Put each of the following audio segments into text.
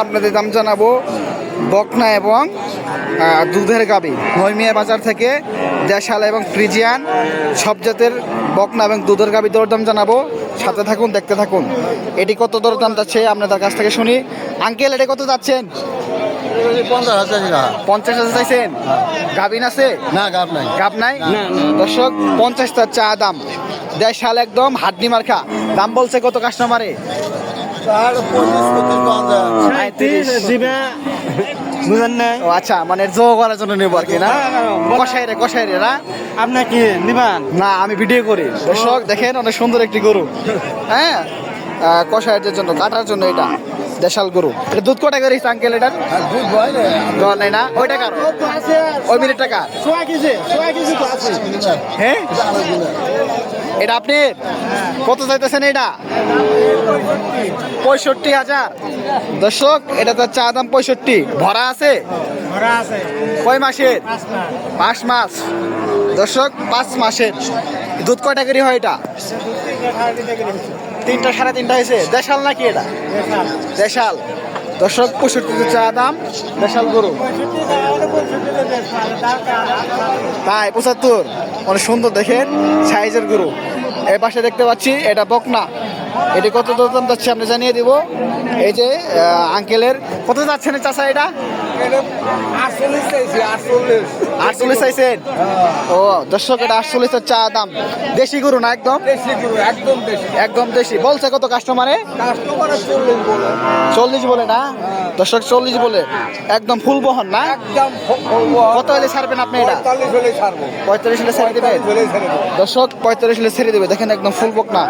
আপনাদের দাম জানাবো বকনা এবং দুধের গাভী নৈমিয়া বাজার থেকে দেশাল এবং ফ্রিজিয়ান সব জাতের বকনা এবং দুধের গাভী দরদাম জানাবো। সাথে থাকুন, দেখতে থাকুন। এটি কত দরদাম যাচ্ছে আপনাদের কাছ থেকে শুনি। আঙ্কেল, এটা কত যাচ্ছেন? 50,000 চাইছেন? গাভিন আছে? না, গাব নাই। গাব নাই? দর্শক, 50 চা দাম। দেশাল একদম হাড্ডি মার্কা। দাম বলছে কত কাস্টমারে? ও আচ্ছা, মানে জো করার জন্য নেবো আর কি না? কষাই রে না? আপনার কি নিবান? না, আমি ভিডিও করি। দর্শক দেখেন, অনেক সুন্দর একটি গরু। হ্যাঁ, কষাইয়ের জন্য, কাটার জন্য এটা দেশাল গরু। এটা দুধ কটা করিস আঙ্কেল? এটার জল নেই না? ওই টাকা ওই মিনিট টাকা। হ্যাঁ, এটা আপনি কত চাইতেছেন? এটা 65,000। দর্শক, এটা তো চা দাম 65। ভরা আছে? কয় মাসের? 5 মাস। দর্শক, 5 মাসের। দুধ কয়টা করে হয় এটা? 3টা 3.5 হয়েছে। দেশাল নাকি এটা? দেশাল। দর্শক, 65 চা দাম, দেশাল গরু। তাই 75? অনেক সুন্দর দেখেন সাইজের গরু। এই পাশে দেখতে পাচ্ছি এটা বকনা। এটি কত দাম যাচ্ছে আপনি জানিয়ে দিব। এই যে আঙ্কেলের কত যাচ্ছে না চাচা? এটা 48 চাইছেন? ও দর্শক, এটা 48 চা দাম। দেশি গরু না? একদম দেশি। বলছে কত কাস্টমারে? 40 বলে না? দর্শক, 40 বলে। একদম ফুল বহন না? কত হলে ছাড়বেন আপনি? এটা 45 হলে ছেড়ে দেবেন? দর্শক, 45 হলে ছেড়ে দেবে। দেখেন একদম ফুল বকনা।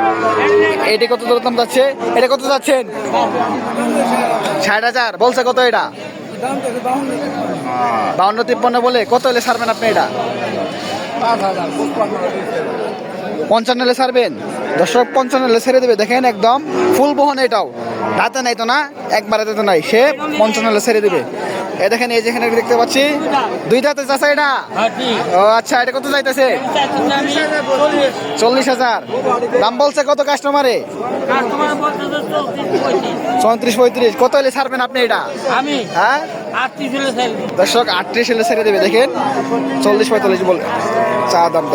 এটি কত দাম যাচ্ছে? এটা কত যাচ্ছেন? 60,000 বলছে। কত এটা? 52-53 বলে। কত হলে ছাড়বেন আপনি? এটা 55 হলে ছাড়বেন? দর্শক, 55 হলে ছেড়ে দেবে। দেখেন একদম ফুল বহন। এটাও রাতে নাই তো না? একবার রাতে তো নাই। সে 55 হলে ছেড়ে দেবে। এ দেখেন, এই যেখানে দেখতে পাচ্ছি 2 দাঁতে চাচা এটা। ও আচ্ছা, এটা কত চাইতেছে? 40,000 দাম বলছে। কত কাস্টমারে? 34-35। কত হলে ছাড়বেন আপনি? এটা হ্যাঁ, দর্শক, 38 হলে ছেড়ে দেবে। দেখেন 40-45 বলে চা দাম।